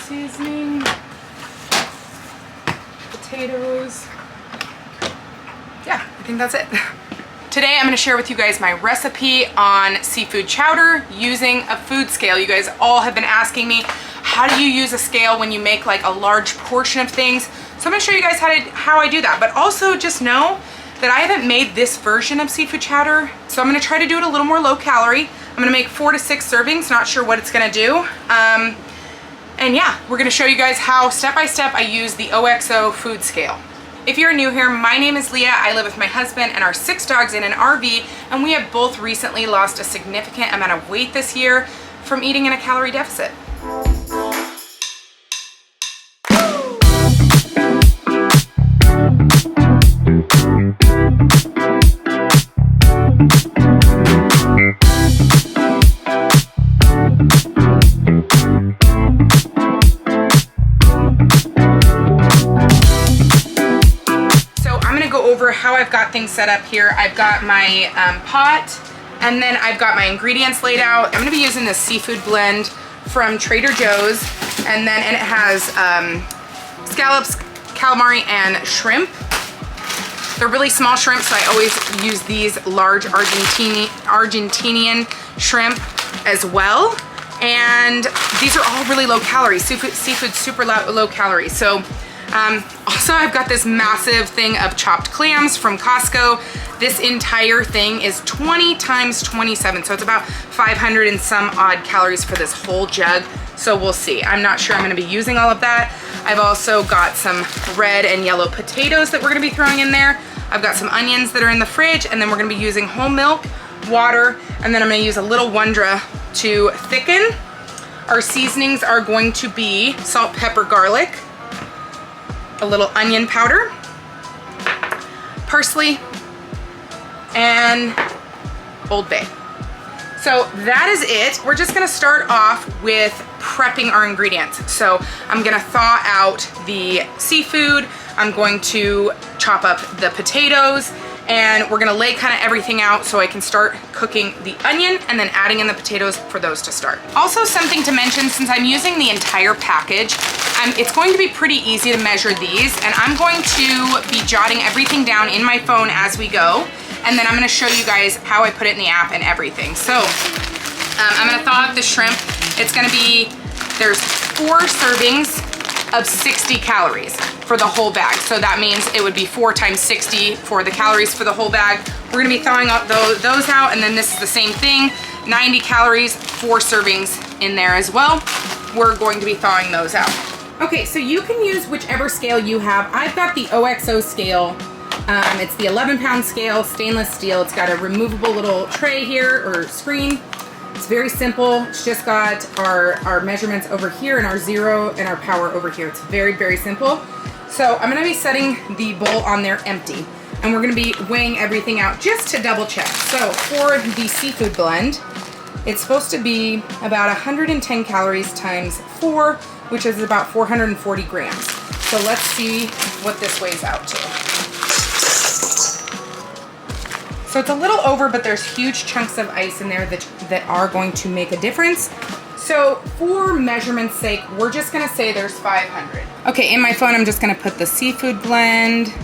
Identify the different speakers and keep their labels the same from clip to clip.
Speaker 1: seasoning, potatoes. Yeah, I think that's it. Today I'm going to share with you guys my recipe on seafood chowder using a food scale. You guys all have been asking me, how do you use a scale when you make like a large portion of things? So I'm going to show you guys how I do that. But also just know that I haven't made this version of seafood chowder, so I'm going to try to do it a little more low calorie. I'm going to make 4 to 6 servings, not sure what it's going to do. And yeah, we're going to show you guys how step by step I use the OXO food scale. If you're new here, my name is Leah. I live with my husband and our 6 dogs in an RV, and we have both recently lost a significant amount of weight this year from eating in a calorie deficit. How I've got things set up here. I've got my pot, and then I've got my ingredients laid out. I'm going to be using this seafood blend from Trader Joe's, and it has scallops, calamari, and shrimp. They're really small shrimp, so I always use these large Argentinian shrimp as well. And these are all really low calorie. Seafood super low calorie. So also I've got this massive thing of chopped clams from Costco. This entire thing is 20 times 27, so it's about 500 and some odd calories for this whole jug. So we'll see. I'm not sure I'm going to be using all of that. I've also got some red and yellow potatoes that we're going to be throwing in there. I've got some onions that are in the fridge, and then we're going to be using whole milk, water, and then I'm going to use a little Wondra to thicken. Our seasonings are going to be salt, pepper, garlic, a little onion powder, parsley, and Old Bay. So that is it. We're just gonna start off with prepping our ingredients. So I'm gonna thaw out the seafood, I'm going to chop up the potatoes, and we're gonna lay kind of everything out so I can start cooking the onion and then adding in the potatoes for those to start. Also, something to mention, since I'm using the entire package, it's going to be pretty easy to measure these, and I'm going to be jotting everything down in my phone as we go, and then I'm gonna show you guys how I put it in the app and everything. So I'm gonna thaw out the shrimp. It's gonna be, there's 4 servings of 60 calories for the whole bag. So that means it would be 4 times 60 for the calories for the whole bag. We're gonna be thawing out those out, and then this is the same thing, 90 calories, 4 servings in there as well. We're going to be thawing those out. Okay, so you can use whichever scale you have. I've got the OXO scale. It's the 11-pound scale, stainless steel. It's got a removable little tray here, or screen. It's very simple. It's just got our measurements over here and our zero and our power over here. It's very, very simple. So I'm gonna be setting the bowl on there empty, and we're gonna be weighing everything out just to double check. So for the seafood blend, it's supposed to be about 110 calories times 4, which is about 440 grams. So let's see what this weighs out to. So it's a little over, but there's huge chunks of ice in there that are going to make a difference. So for measurement's sake, we're just gonna say there's 500. Okay, in my phone, I'm just gonna put the seafood blend,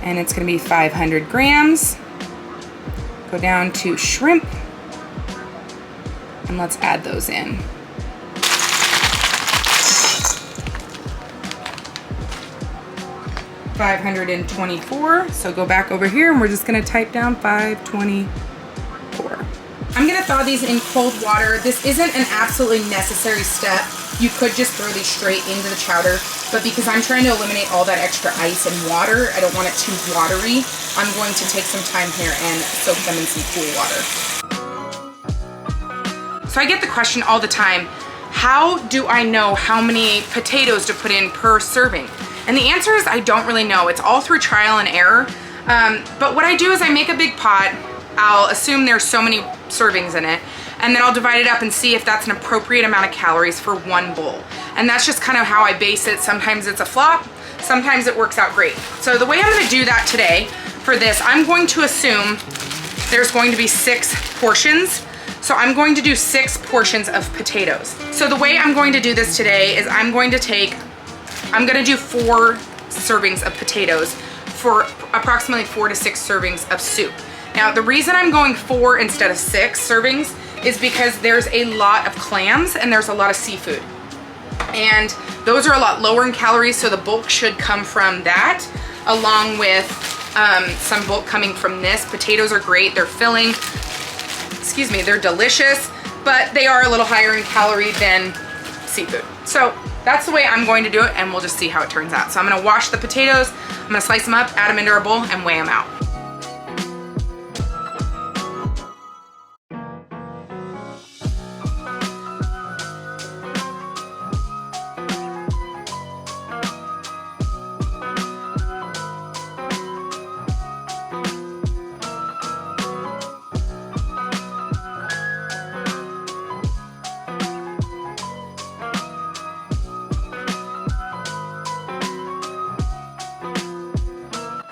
Speaker 1: and it's gonna be 500 grams. Go down to shrimp, and let's add those in. $524. So go back over here, and we're just gonna type down 524. I'm gonna thaw these in cold water. This isn't an absolutely necessary step. You could just throw these straight into the chowder, but because I'm trying to eliminate all that extra ice and water, I don't want it too watery, I'm going to take some time here and soak them in some cool water. So I get the question all the time, how do I know how many potatoes to put in per serving? And the answer is I don't really know. It's all through trial and error. But what I do is I make a big pot. I'll assume there's so many servings in it, and then I'll divide it up and see if that's an appropriate amount of calories for one bowl. And that's just kind of how I base it. Sometimes it's a flop, sometimes it works out great. So the way I'm gonna do that today for this, I'm going to assume there's going to be 6 portions. So I'm going to do 6 portions of potatoes. So the way I'm going to do this today is I'm going to do 4 servings of potatoes for approximately 4 to 6 servings of soup. Now, the reason I'm going 4 instead of 6 servings is because there's a lot of clams and there's a lot of seafood. And those are a lot lower in calories, so the bulk should come from that, along with some bulk coming from this. Potatoes are great, they're filling, excuse me, they're delicious, but they are a little higher in calorie than seafood. So that's the way I'm going to do it, and we'll just see how it turns out. So I'm gonna wash the potatoes, I'm gonna slice them up, add them into our bowl, and weigh them out.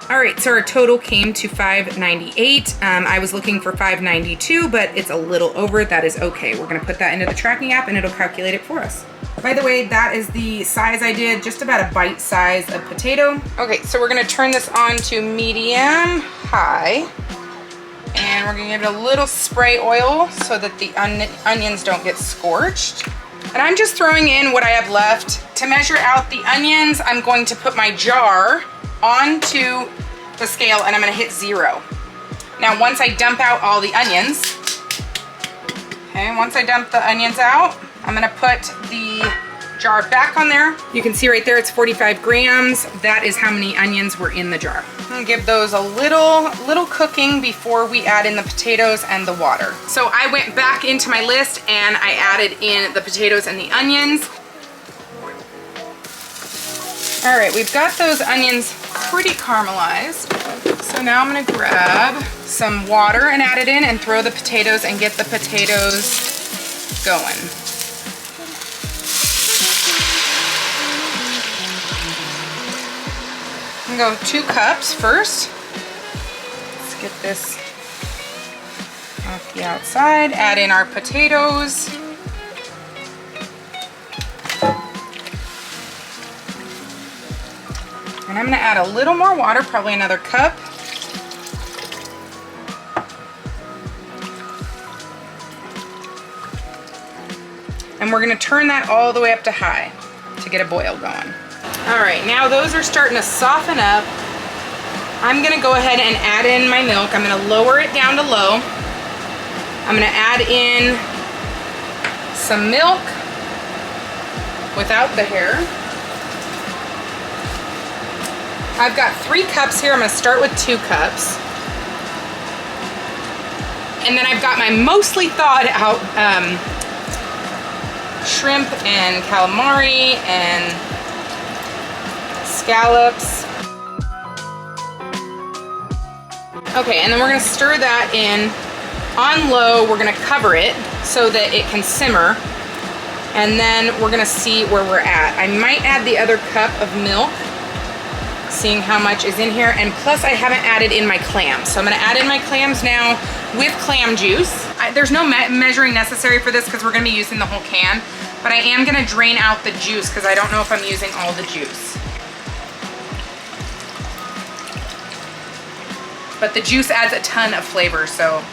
Speaker 1: All right, so our total came to $5.98. I was looking for $5.92, but it's a little over. That is okay. We're gonna put that into the tracking app and it'll calculate it for us. By the way, that is the size I did, just about a bite size of potato. Okay, so we're gonna turn this on to medium high, and we're gonna give it a little spray oil so that the onions don't get scorched. And I'm just throwing in what I have left. To measure out the onions, I'm going to put my jar onto the scale and I'm gonna hit 0. Now, once I dump out all the onions, okay, once I dump the onions out, I'm gonna put the jar back on there. You can see right there, it's 45 grams. That is how many onions were in the jar. I'm gonna give those a little cooking before we add in the potatoes and the water. So I went back into my list and I added in the potatoes and the onions. All right, we've got those onions pretty caramelized. So now I'm gonna grab some water and add it in and throw the potatoes and get the potatoes going. I'm gonna go 2 cups first. Let's get this off the outside. Add in our potatoes. And I'm gonna add a little more water, probably another cup. And we're gonna turn that all the way up to high to get a boil going. All right, now those are starting to soften up. I'm gonna go ahead and add in my milk. I'm gonna lower it down to low. I'm gonna add in some milk without the hair. I've got 3 cups here. I'm gonna start with 2 cups. And then I've got my mostly thawed out shrimp and calamari and scallops. Okay, and then we're gonna stir that in on low. We're gonna cover it so that it can simmer. And then we're gonna see where we're at. I might add the other cup of milk, seeing how much is in here, and plus I haven't added in my clams. So I'm gonna add in my clams now with clam juice. There's no measuring necessary for this because we're gonna be using the whole can, but I am gonna drain out the juice because I don't know if I'm using all the juice. But the juice adds a ton of flavor, so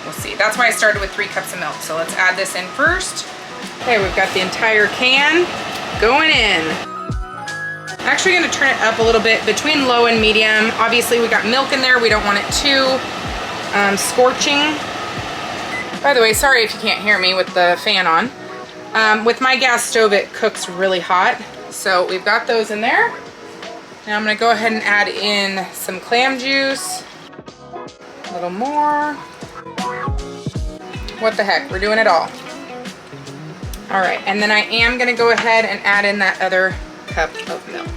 Speaker 1: we'll see. That's why I started with 3 cups of milk. So let's add this in first. Okay, we've got the entire can going in. I'm actually gonna turn it up a little bit between low and medium. Obviously we got milk in there. We don't want it too scorching. By the way, sorry if you can't hear me with the fan on. With my gas stove, it cooks really hot. So we've got those in there. Now I'm gonna go ahead and add in some clam juice. A little more. What the heck, we're doing it all. All right, and then I am gonna go ahead and add in that other cup of milk.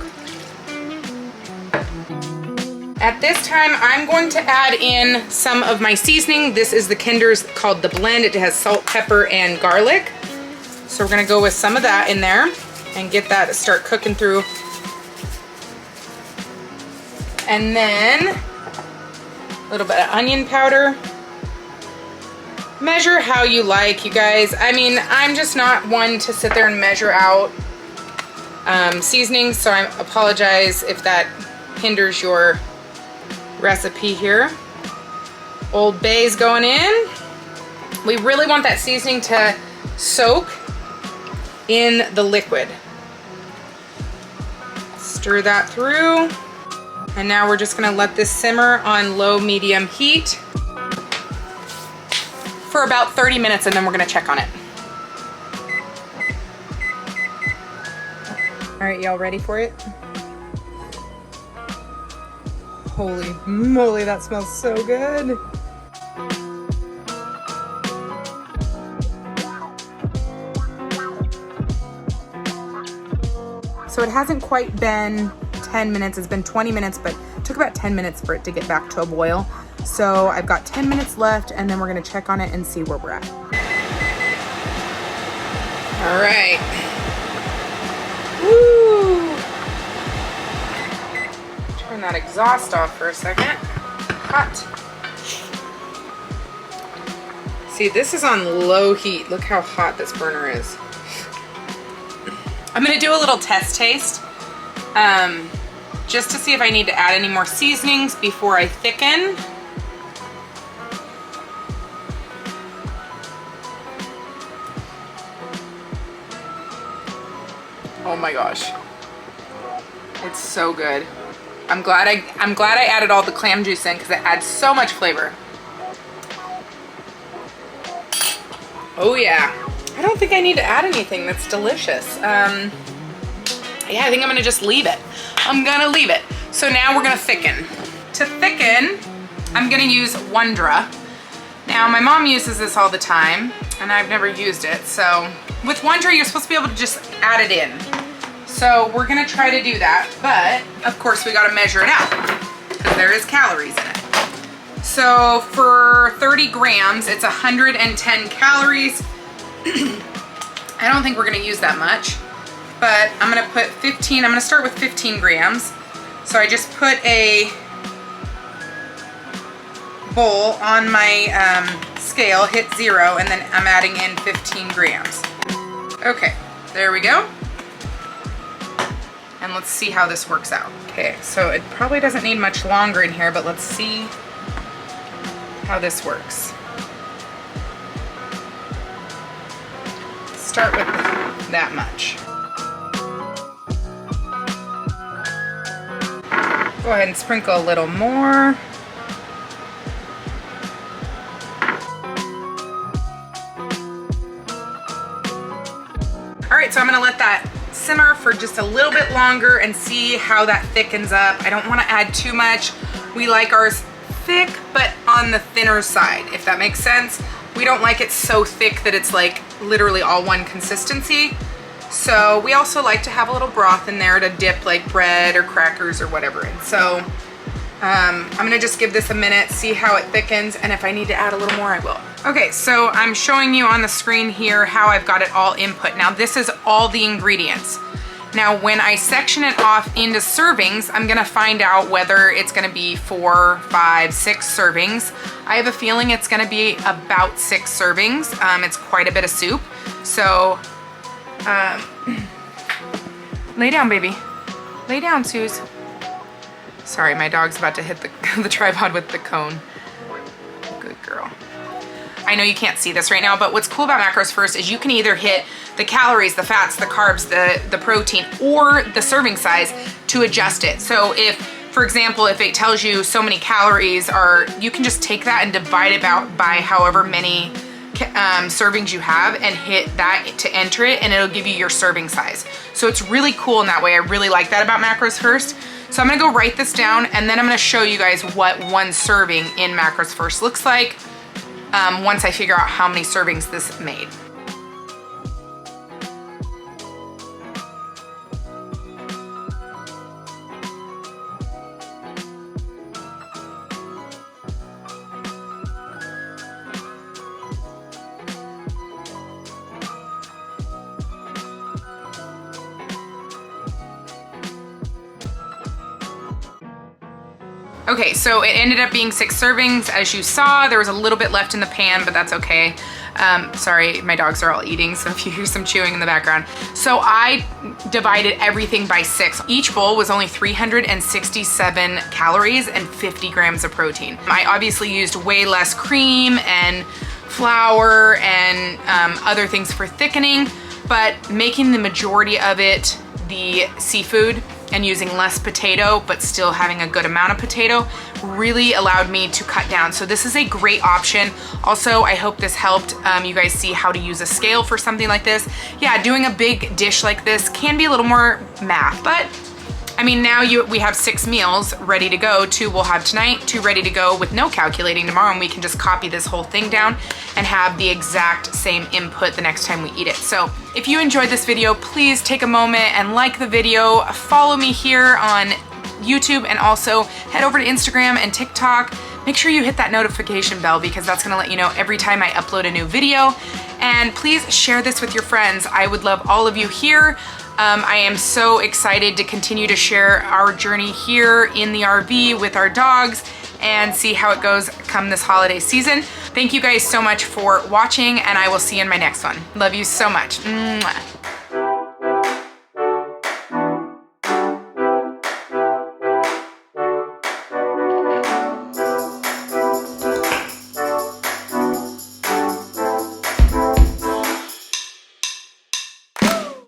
Speaker 1: At this time, I'm going to add in some of my seasoning. This is the Kinder's called the Blend. It has salt, pepper, and garlic. So we're gonna go with some of that in there and get that to start cooking through. And then a little bit of onion powder. Measure how you like, you guys. I mean, I'm just not one to sit there and measure out seasonings, so I apologize if that hinders your recipe here. Old Bay's going in. We really want that seasoning to soak in the liquid. Stir that through. And now we're just gonna let this simmer on low medium heat for about 30 minutes, and then we're gonna check on it. All right, y'all ready for it? Holy moly, that smells so good. So it hasn't quite been 10 minutes, it's been 20 minutes, but it took about 10 minutes for it to get back to a boil. So I've got 10 minutes left, and then we're gonna check on it and see where we're at. All right. Woo! Turn that exhaust off for a second. Hot. See, this is on low heat. Look how hot this burner is. I'm gonna do a little test taste just to see if I need to add any more seasonings before I thicken. Oh my gosh, it's so good. I'm glad I added all the clam juice in because it adds so much flavor. Oh yeah, I don't think I need to add anything. That's delicious. Yeah, I think I'm gonna just leave it. I'm gonna leave it. So now we're gonna thicken. To thicken, I'm gonna use Wondra. Now my mom uses this all the time and I've never used it. So with Wondra, you're supposed to be able to just add it in. So we're gonna try to do that, but of course we gotta measure it out because there is calories in it. So for 30 grams, it's 110 calories. I don't think we're gonna use that much, but I'm gonna put 15, I'm gonna start with 15 grams. So I just put a bowl on my scale, hit 0, and then I'm adding in 15 grams. Okay, there we go. And let's see how this works out. Okay, so it probably doesn't need much longer in here, but let's see how this works. Start with that much. Go ahead and sprinkle a little more. All right, so I'm gonna let that simmer for just a little bit longer and see how that thickens up. I don't wanna add too much. We like ours thick, but on the thinner side, if that makes sense. We don't like it so thick that it's like literally all one consistency. So we also like to have a little broth in there to dip like bread or crackers or whatever in. So I'm gonna just give this a minute, see how it thickens, and if I need to add a little more, I will. Okay, so I'm showing you on the screen here how I've got it all input. Now this is all the ingredients. Now when I section it off into servings, I'm gonna find out whether it's gonna be 4, 5, 6 servings. I have a feeling it's gonna be about 6 servings. It's quite a bit of soup. So, lay down, baby. Lay down, Suze. Sorry, my dog's about to hit the tripod with the cone. Good girl. I know you can't see this right now, but what's cool about Macros First is you can either hit the calories, the fats, the carbs, the protein, or the serving size to adjust it. So if, for example, if it tells you so many calories you can just take that and divide it out by however many servings you have and hit that to enter it, and it'll give you your serving size. So it's really cool in that way. I really like that about Macros First. So I'm gonna go write this down, and then I'm gonna show you guys what one serving in Macros First looks like once I figure out how many servings this made. Okay, so it ended up being 6 servings. As you saw, there was a little bit left in the pan, but that's okay. Sorry, my dogs are all eating, so if you hear some chewing in the background. So I divided everything by 6. Each bowl was only 367 calories and 50 grams of protein. I obviously used way less cream and flour and other things for thickening, but making the majority of it the seafood and using less potato but still having a good amount of potato really allowed me to cut down. So this is a great option. Also, I hope this helped you guys see how to use a scale for something like this. Yeah, doing a big dish like this can be a little more math, but I mean, now we have 6 meals ready to go. 2 we'll have tonight, 2 ready to go with no calculating tomorrow, and we can just copy this whole thing down and have the exact same input the next time we eat it. So if you enjoyed this video, please take a moment and like the video, follow me here on YouTube, and also head over to Instagram and TikTok. Make sure you hit that notification bell because that's gonna let you know every time I upload a new video. And please share this with your friends. I would love all of you here. I am so excited to continue to share our journey here in the RV with our dogs and see how it goes come this holiday season. Thank you guys so much for watching, and I will see you in my next one. Love you so much. Mwah.